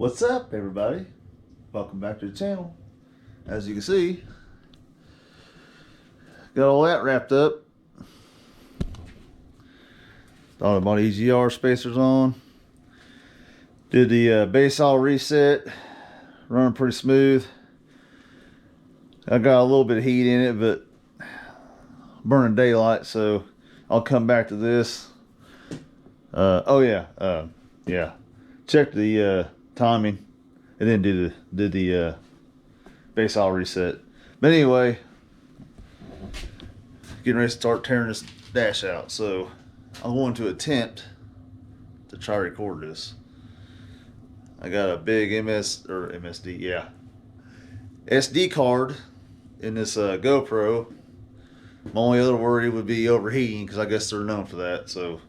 What's up, everybody? Welcome back to the channel. As you can see, got all that wrapped up. Thought about EGR spacers on. Did the base all reset. Running pretty smooth. I got a little bit of heat in it, but burning daylight, so I'll come back to this. Yeah. Check the timing, and then did the base oil reset. But anyway, getting ready to start tearing this dash out. So I'm going to attempt to try to record this. I got a big SD card in this GoPro. My only other worry would be overheating, because I guess they're known for that. So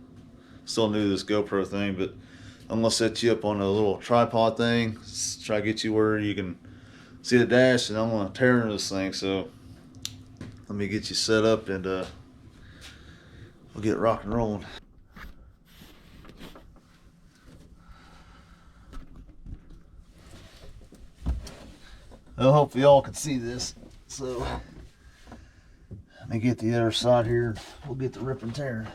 still new to this GoPro thing, but I'm gonna set you up on a little tripod thing, try to get you where you can see the dash, and I'm gonna tear into this thing. So let me get you set up, and we'll get rock and rolling. Well, hopefully y'all can see this. So let me get the other side here. We'll get the rip and tear.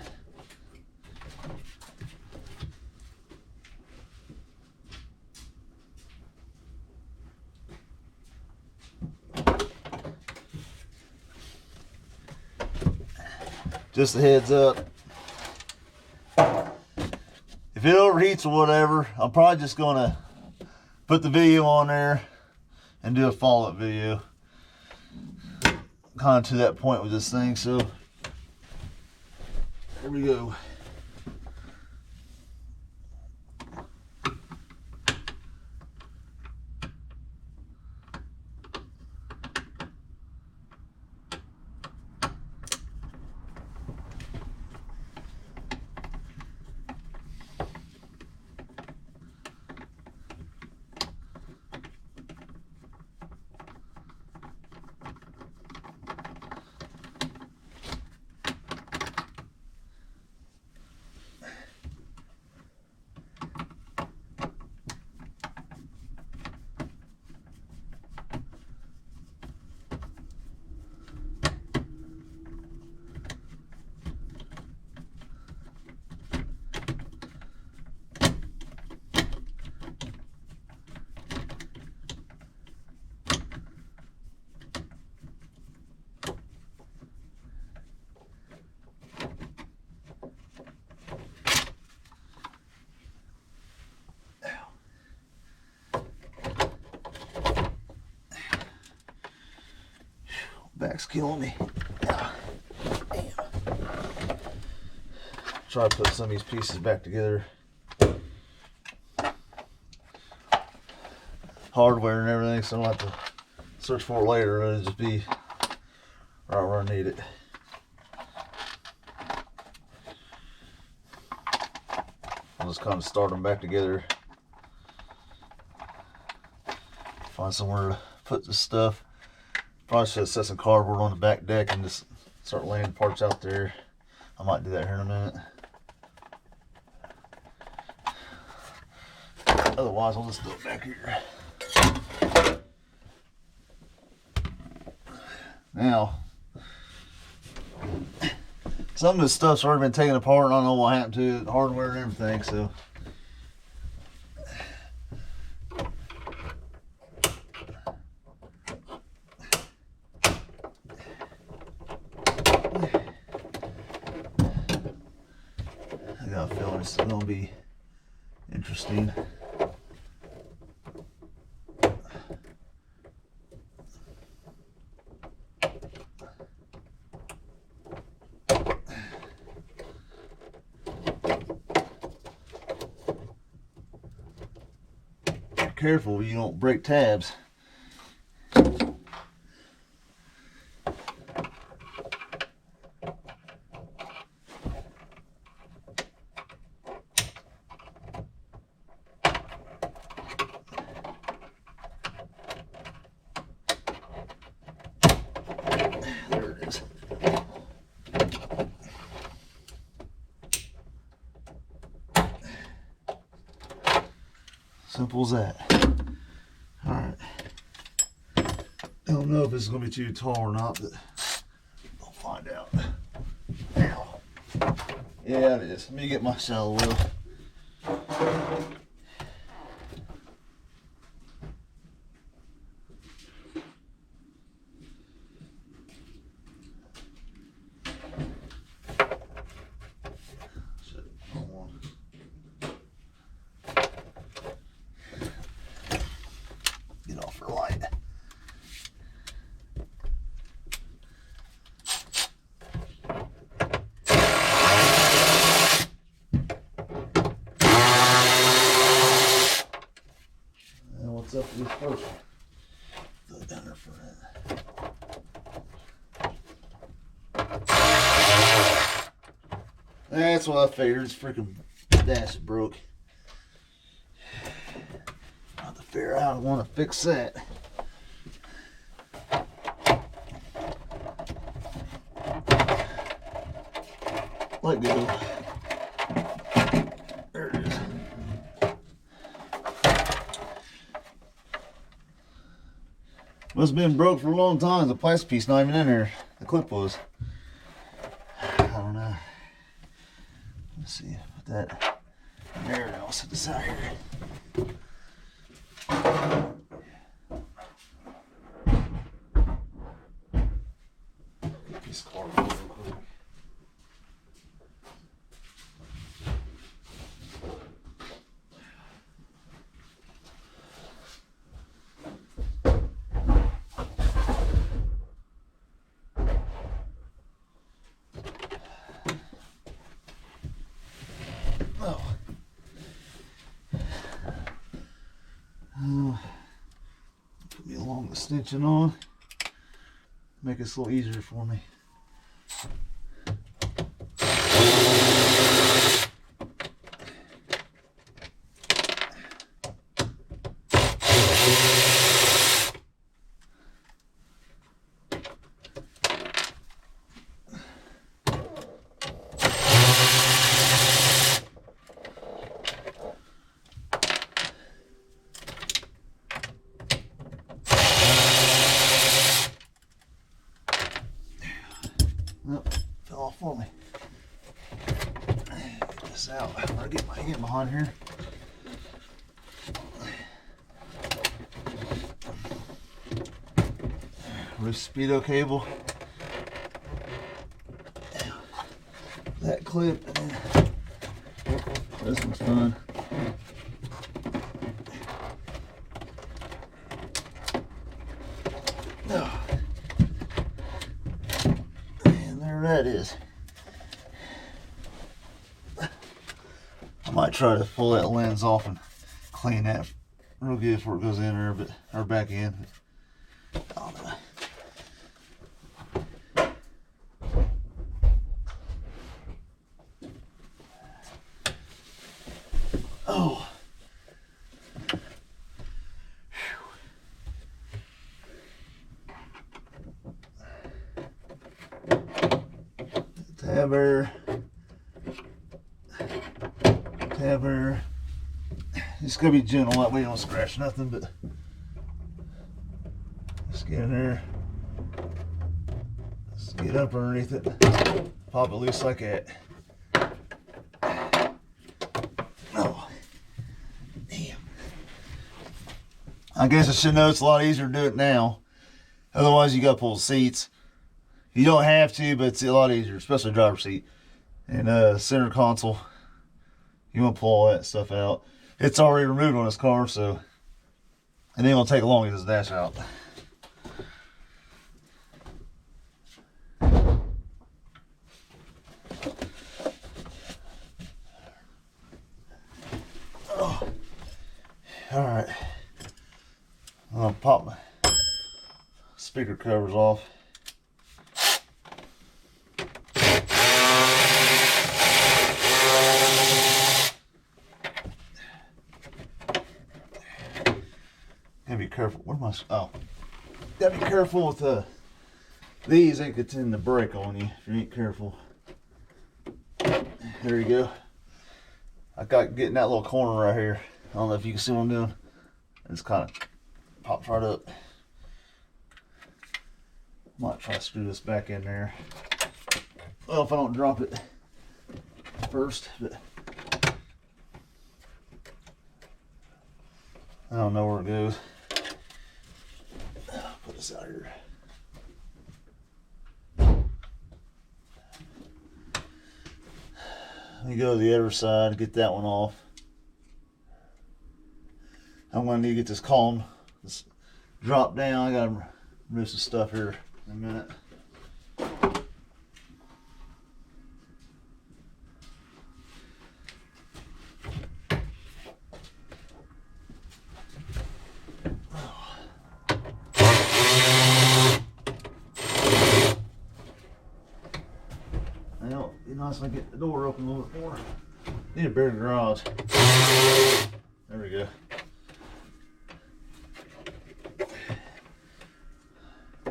Just a heads up, if it overheats or whatever, I'm probably just gonna put the video on there and do a follow-up video. Kind of to that point with this thing, so here we go. Back's killing me. Damn. Try to put some of these pieces back together. Hardware and everything, so I don't have to search for it later. It'll just be right where I need it. I'll just kind of start them back together. Find somewhere to put this stuff. Probably should have set some cardboard on the back deck and just start laying parts out there. I might do that here in a minute. Otherwise, I'll just do it back here. Now, some of this stuff's already been taken apart, and I don't know what happened to it, hardware and everything, so. I got a feeling it's gonna be interesting. Careful you don't break tabs. There it is. Simple as that. Alright. I don't know if it's going to be too tall or not, but I'll find out. Ow. Yeah, it is. Let me get my saddle wheel. Get off her light. And what's up with this first one? Throw it down there for that. That's what I figured. It's freaking dash broke. I'll have to figure out how I want to fix that. Let go. There it is. Must have been broke for a long time. The plastic piece not even in there. The clip was. I don't know. Let's see. Put that there. I'll set this out here. Get this car real quick. Put me along the stitching on. Make this a little easier for me. Nope, fell off for me. Get this out. I'll get behind here. Loose speedo cable. That clip. This one's fun. That is. I might try to pull that lens off and clean that real good before it goes in there, but or back in. I don't know. Oh. Tabber. It's gonna be gentle, that way you don't scratch nothing, but just get in there. Just get up underneath it. Pop it loose like that. Oh, damn. I guess I should know it's a lot easier to do it now. Otherwise, you gotta pull the seats. You don't have to, but it's a lot easier, especially driver's seat. And center console, you want to pull all that stuff out. It's already removed on this car, so it ain't gonna take long to get this dash out. Oh. All right, I'm gonna pop my speaker covers off. Gotta be careful. Where am I? Oh, gotta be careful with these. They could tend to break on you if you ain't careful. There you go. I got getting that little corner right here. I don't know if you can see what I'm doing. It's kind of pops right up. Might try to screw this back in there. Well, if I don't drop it first, but I don't know where it goes. Put this out here. Let me go to the other side, get that one off. I'm going to need to get this column drop down. I got to remove some stuff here in a minute. Well, it'd be nice if I get the door open a little bit more. Need a bigger garage. There we go.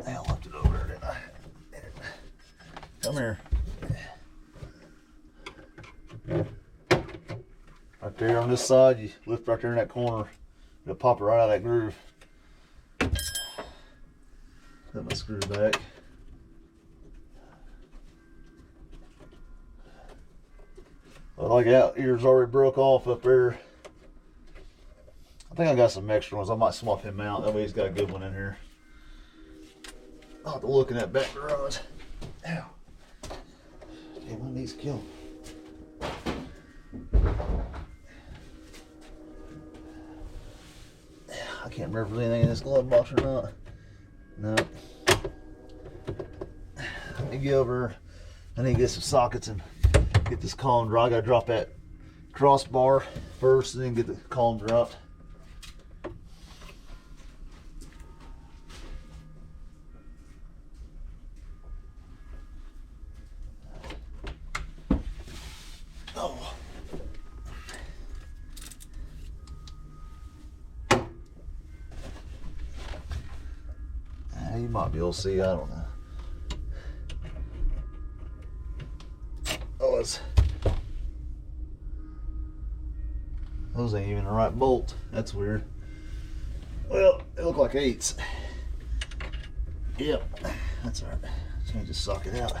I left it over there, didn't I? Come here. Right there on this side, you lift right there in that corner. It'll pop it right out of that groove. Put my screw back. Well, like that ear's already broke off up there. I think I got some extra ones. I might swap him out. That way he's got a good one in here. I'll have to look in that back garage. Ow. Damn, my knees kill. I can't remember if there's anything in this glove box or not. No. Let me go over. I need to get some sockets and get this column dry. I gotta drop that crossbar first and then get the column dropped. Oh. You might be able to see, I don't know. Oh, those ain't even the right bolt. That's weird. Well, they look like 8s. Yep, that's all right. Change the socket out.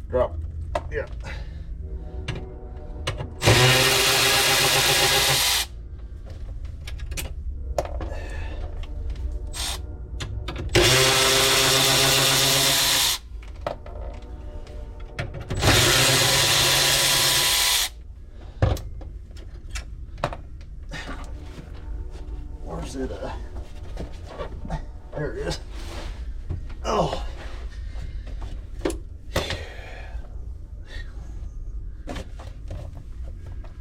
Drop. Yeah. Where's it? There it is. Oh.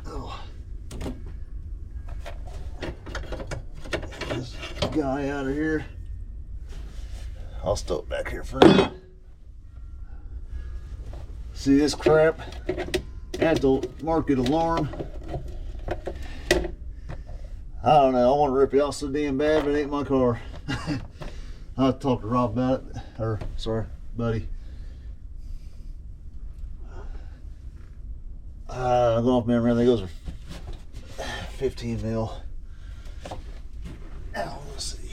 Oh. This guy out of here. I'll stow it back here for now. See this crap? At the market alarm. I don't know, I want to rip it out so damn bad, but it ain't my car. I'll talk to Rob about it, or sorry, buddy. I go off memory, I think those are 15 mil. Now, let's see.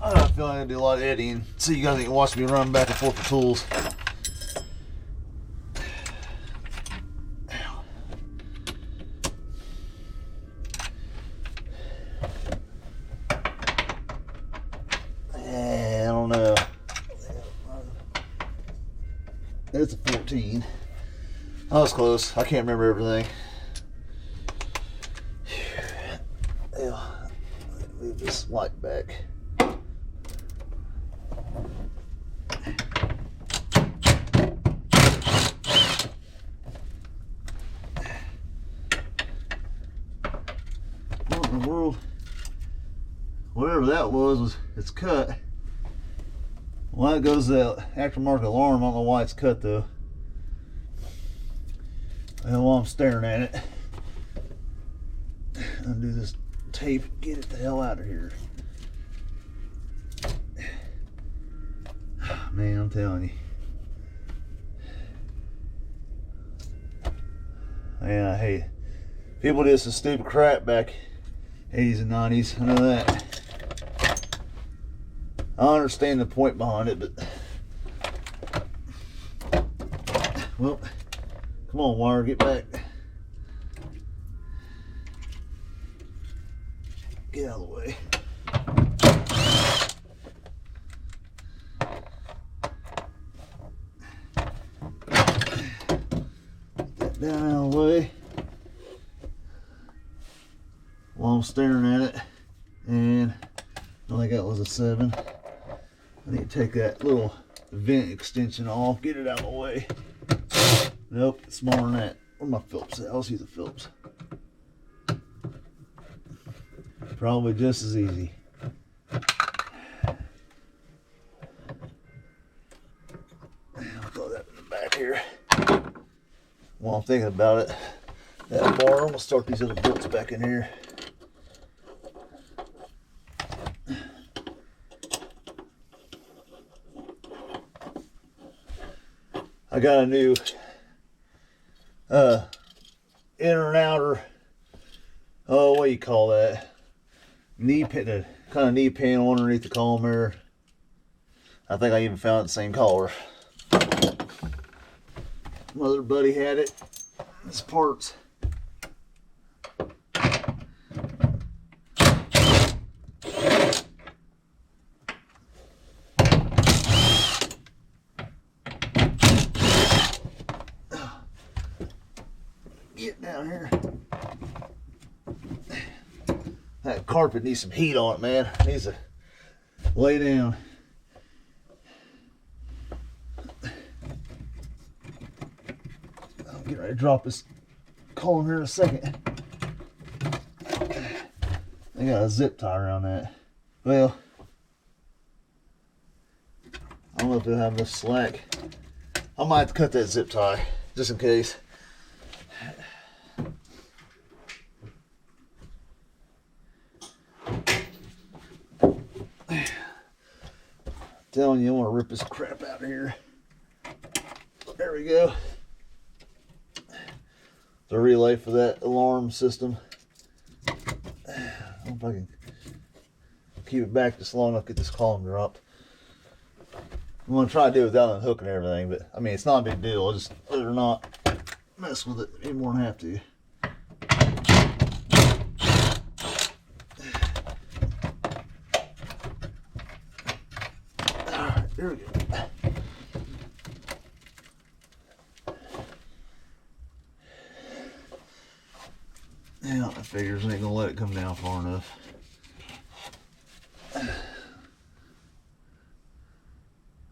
I feel like I do a lot of editing, so you guys can watch me run back and forth with tools. I don't know. It's a 14. I was close. I can't remember everything. Yeah. Move this light back. world? Whatever that was it's cut. Well, that goes the aftermarket alarm. I don't know why it's cut though. And while I'm staring at it, undo this tape, get it the hell out of here. Man, I'm telling you. Man, I hate it. People did some stupid crap back 80s and 90s. I know that. I understand the point behind it, but well, come on, wire, get back. Get out of the way. Get that down out of the way while I'm staring at it. And I think that was a 7. I need to take that little vent extension off, get it out of the way. Nope, it's smaller than that. Where my Phillips at? I'll use the Phillips. Probably just as easy. I'll throw that in the back here. While I'm thinking about it, that bar, I'm gonna start these other bolts back in here. I got a new inner and outer, oh, what do you call that? Knee pin, the kind of knee panel underneath the column there. I think I even found the same color. My other buddy had it. This part's get down here. That carpet needs some heat on it, man. It needs to lay down. I'll get ready to drop this column here in a second. I got a zip tie around that. Well, I don't know if they'll have enough slack. I might have to cut that zip tie just in case. Telling you, I want to rip this crap out of here. There we go. The relay for that alarm system. I don't know if I can keep it back just long enough to get this column dropped. I'm going to try to do it without unhooking everything, but I mean, it's not a big deal. I'll just rather not mess with it any more than I have to. There we go. Yeah, I figures I ain't gonna let it come down far enough.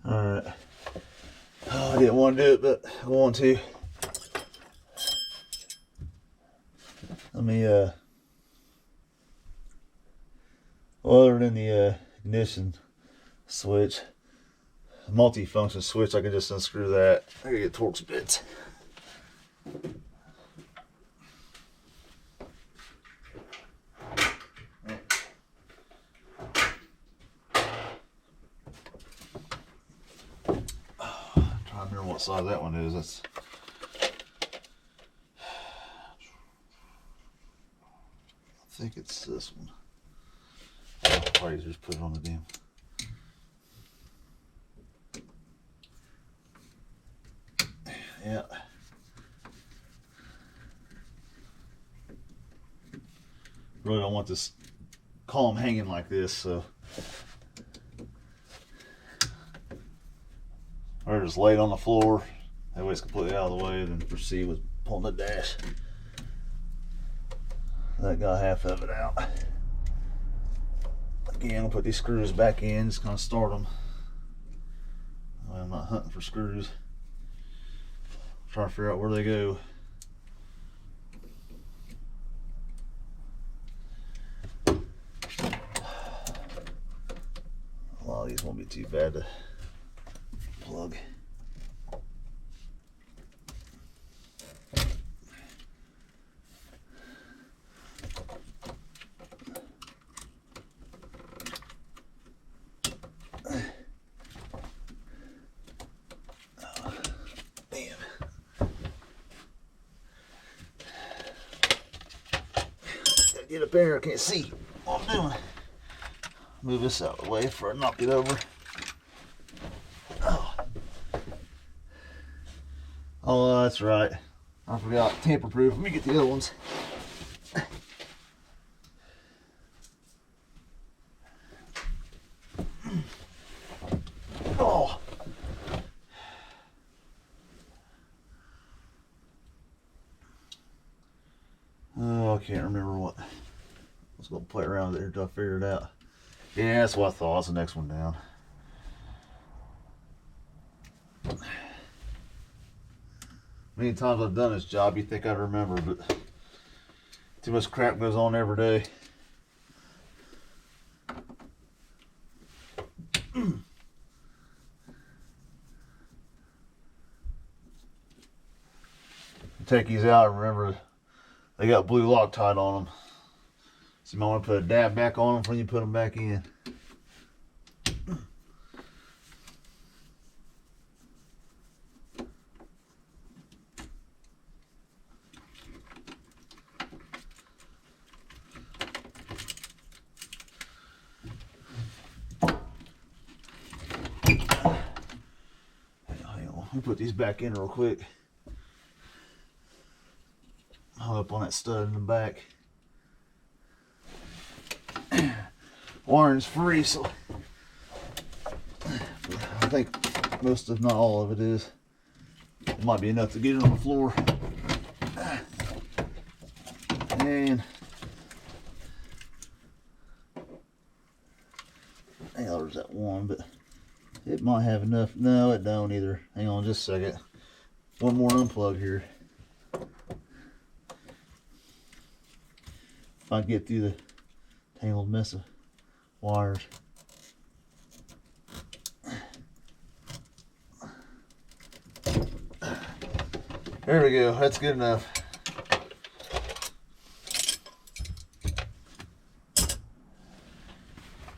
Alright. Oh, I didn't want to do it, but I want to. Let me, other than the ignition switch, multi-function switch, I can just unscrew that. I gotta get Torx bits. Trying to remember what size that one is. That's I think it's this one. I'll probably just put it on the damn. Yeah. Really don't want this column hanging like this, so or just lay it on the floor. That way it's completely out of the way, then proceed with pulling the dash. That got half of it out. Again, I'll put these screws back in, just kind of start them. I'm not hunting for screws. Trying to figure out where they go. Oh, these won't be too bad to plug. Get up there, I can't see what I'm doing. Move this out of the way before I knock it over. Oh, that's right. I forgot, tamper proof. Let me get the other ones. Oh. Oh, I can't remember what. I was going to play around with it until I figure it out. Yeah, that's what I thought. That's the next one down. Many times I've done this job, you think I'd remember, but too much crap goes on every day. Take these out and remember they got blue Loctite on them. So you might want to put a dab back on them before you put them back in. Hang on, let me put these back in real quick. Hung up on that stud in the back. Wiring's free, so I think most, if not all of it is. It might be enough to get it on the floor. And there's that one, but it might have enough. No, it don't either. Hang on just a second. One more unplug here. If I can get through the tangled mess of wires. There we go, that's good enough.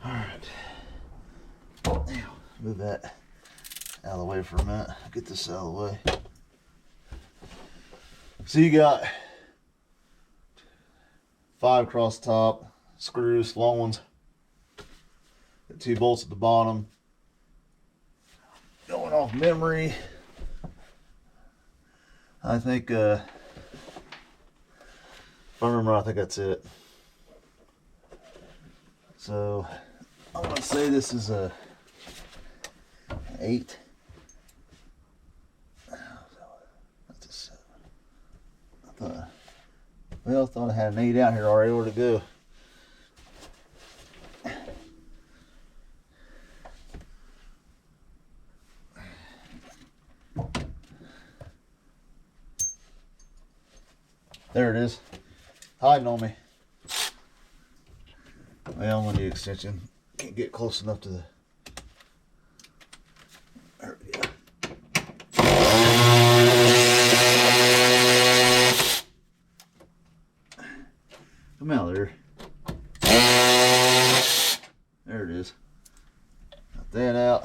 Alright. Now, move that out of the way for a minute. Get this out of the way. So you got 5 across the top, screws, long ones. Got 2 bolts at the bottom. Going off memory, I think, if I remember, I think that's it. So, I'm going to say this is a 8. That's a 7. I thought I had an 8 out here already. Where'd it go? There it is. Hiding on me. Well, I'm on the extension. Can't get close enough to the... There we go. Come out there. There it is. Got that out.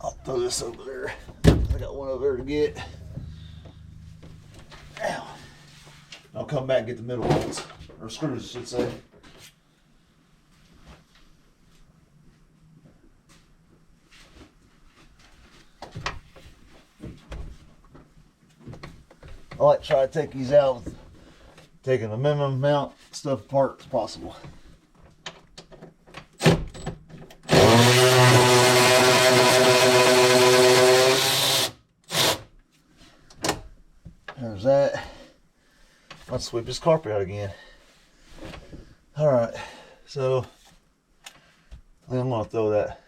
I'll throw this over there. I got one over there to get. Ow. I'll come back and get the middle ones, or screws, I should say. I like to try to take these out with taking the minimum amount of stuff apart as possible. There's that. Let's sweep this carpet out again. Alright, so I'm going to throw that.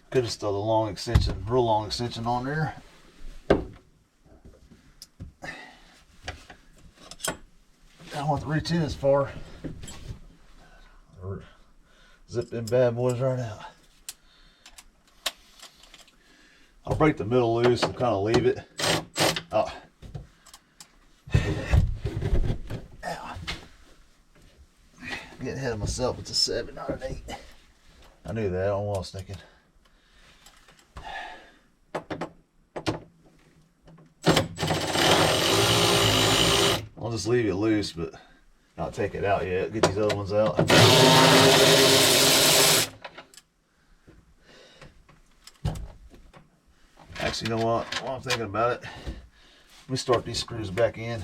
Could have thrown a long extension, real long extension on there. I don't want to reach in as far. Zip them bad boys right out. I'll break the middle loose and kind of leave it. Oh. Ow. Getting ahead of myself. It's a 7, not an 8. I knew that. I don't know what I was thinking. I'll just leave it loose, but not take it out yet. Get these other ones out. Actually, you know what? While I'm thinking about it, let me start these screws back in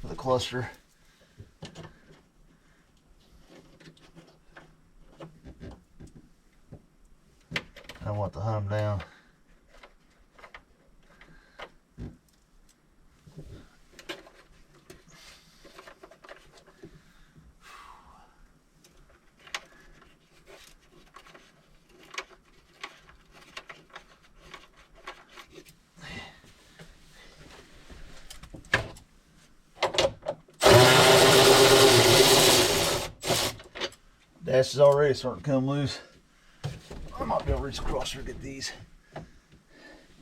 for the cluster. I want to hunt them down. Dash is already starting to come loose. I might be able to reach across here and get these.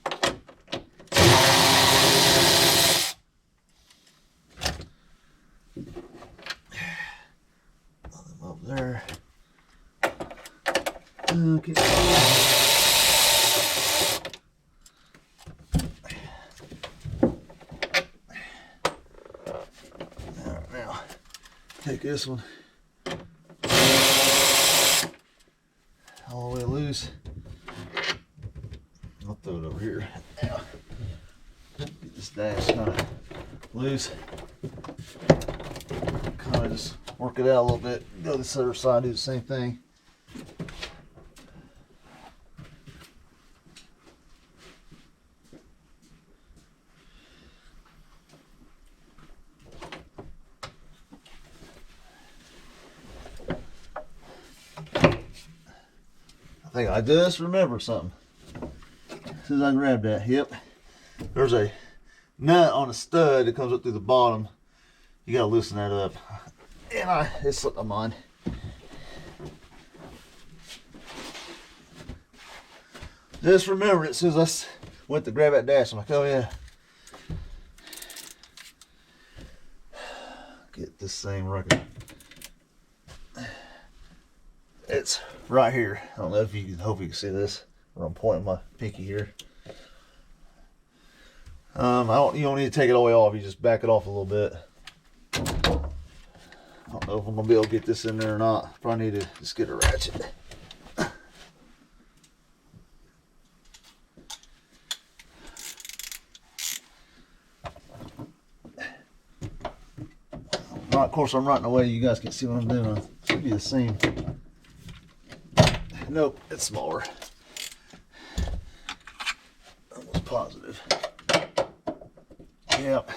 Put them up there. Okay. Alright, now take this one all the way loose. I'll throw it over here. Now, get this dash kind of loose. Kind of just work it out a little bit. Go to this other side, do the same thing. I think I just remembered something. As soon as I grab that, yep. There's a nut on a stud that comes up through the bottom. You gotta loosen that up. And it slipped my mind. Just remembered it as soon as I went to grab that dash. I'm like, oh yeah. Get this thing working. It's right here. I don't know if you can, hope you can see this where I'm pointing my pinky here. You don't need to take it all the way off. You just back it off a little bit. I don't know if I'm gonna be able to get this in there or not. Probably need to just get a ratchet. Of course, I'm right in the way. You guys can see what I'm doing. It should be the same. Nope, it's smaller. Almost positive. Yep.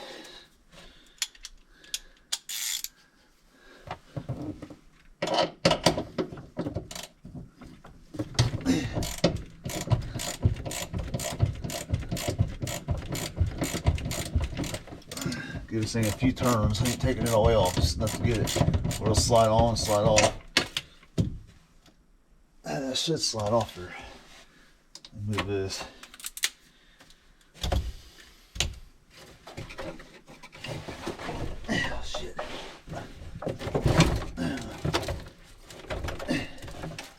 Give this thing a few turns. I ain't taking it all the way off. Just enough to get it. Or it'll slide on, slide off. That should slide off there. Move this. Oh, shit.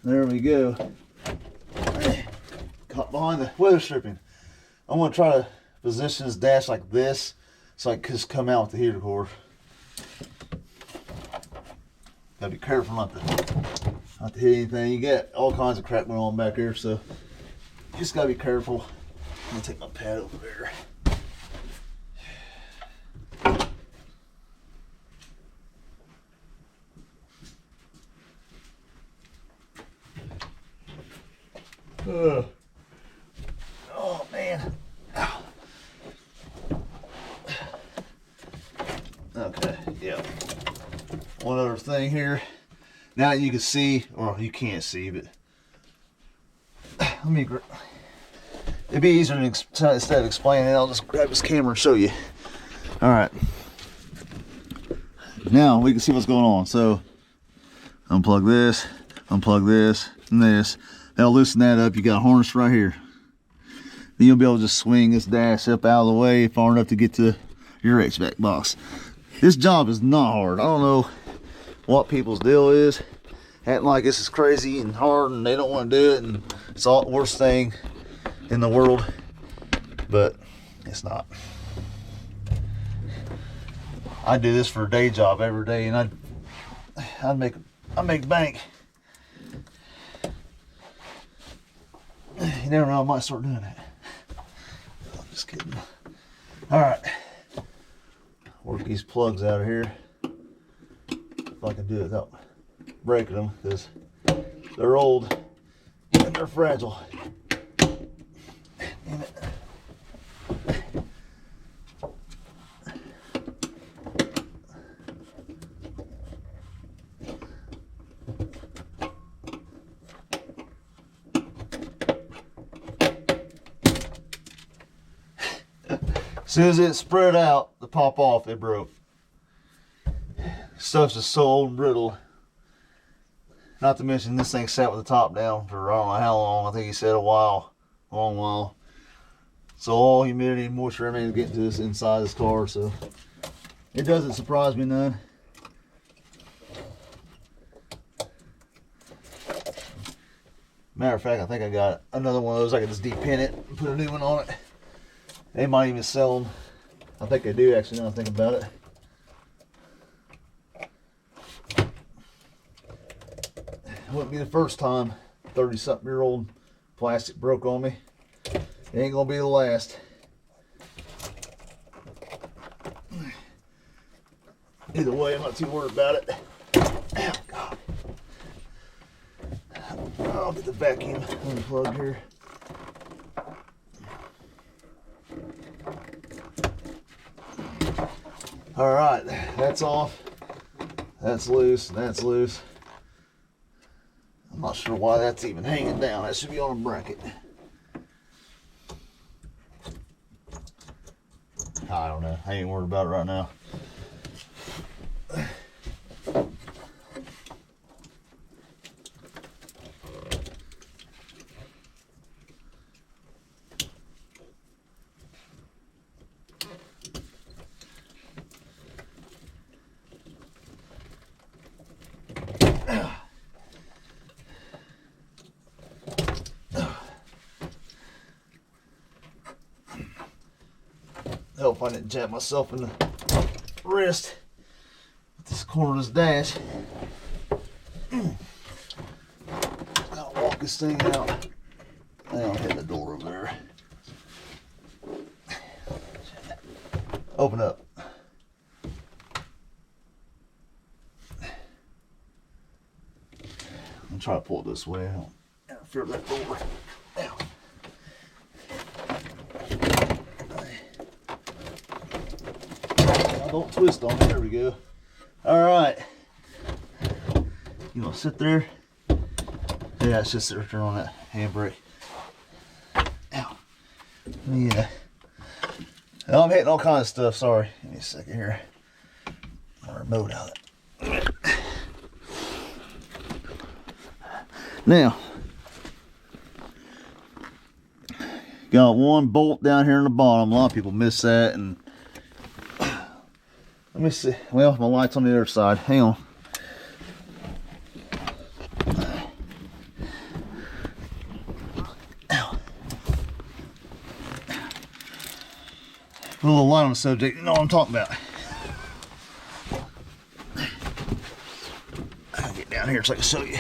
There we go. Caught behind the weather stripping. I'm going to try to position this dash like this so I can just come out with the heater core. Gotta be careful not to hit anything. You get all kinds of crap going on back here, so you just gotta be careful. I'm gonna take my pad over there. Oh man. Ow. Okay, yeah. One other thing here. Now you can see, or you can't see, but let me. It'd be easier to instead of explaining it, I'll just grab this camera and show you. All right. Now we can see what's going on. So unplug this. Unplug this and this. That'll loosen that up. You got a harness right here. Then you'll be able to just swing this dash up out of the way far enough to get to your HVAC box. This job is not hard. I don't know what people's deal is. Acting like this is crazy and hard and they don't want to do it and it's all the worst thing in the world. But it's not. I do this for a day job every day and I'd make bank. You never know, I might start doing that. I'm just kidding. Alright. Work these plugs out of here. If I can do it without breaking them, because they're old and they're fragile. Damn it. As soon as it spread out, the pop off, it broke. Stuff's just so old and brittle. Not to mention this thing sat with the top down for I don't know how long. I think he said a while, a long while. So all humidity and moisture, everything's getting to this inside this car. So it doesn't surprise me none. Matter of fact, I think I got another one of those. I can just depin it and put a new one on it. They might even sell them. I think they do actually, now I think about it. It wouldn't be the first time 30-something-year-old plastic broke on me. It ain't gonna be the last. Either way, I'm not too worried about it. Oh, God. I'll get the vacuum unplugged here. All right, that's off. That's loose, and that's loose. I'm not sure why that's even hanging down. That should be on a bracket. I don't know. I ain't worried about it right now. Hope I didn't jab myself in the wrist with this cornerless dash. I'll walk this thing out. I'll hit the door over there. Open up. I'm trying to pull it this way. I don't fear that door. Ow. Don't twist on it. There we go. All right. You want to sit there? Yeah, it's just there. Turn on that handbrake. Ow. Yeah. Oh, I'm hitting all kinds of stuff. Sorry. Give me a second here. I'll remote out it. Now, got one bolt down here in the bottom. A lot of people miss that, and let me see. Well, my light's on the other side. Hang on. Ow. Put a little light on the subject. You know what I'm talking about. I'll get down here so I can show you.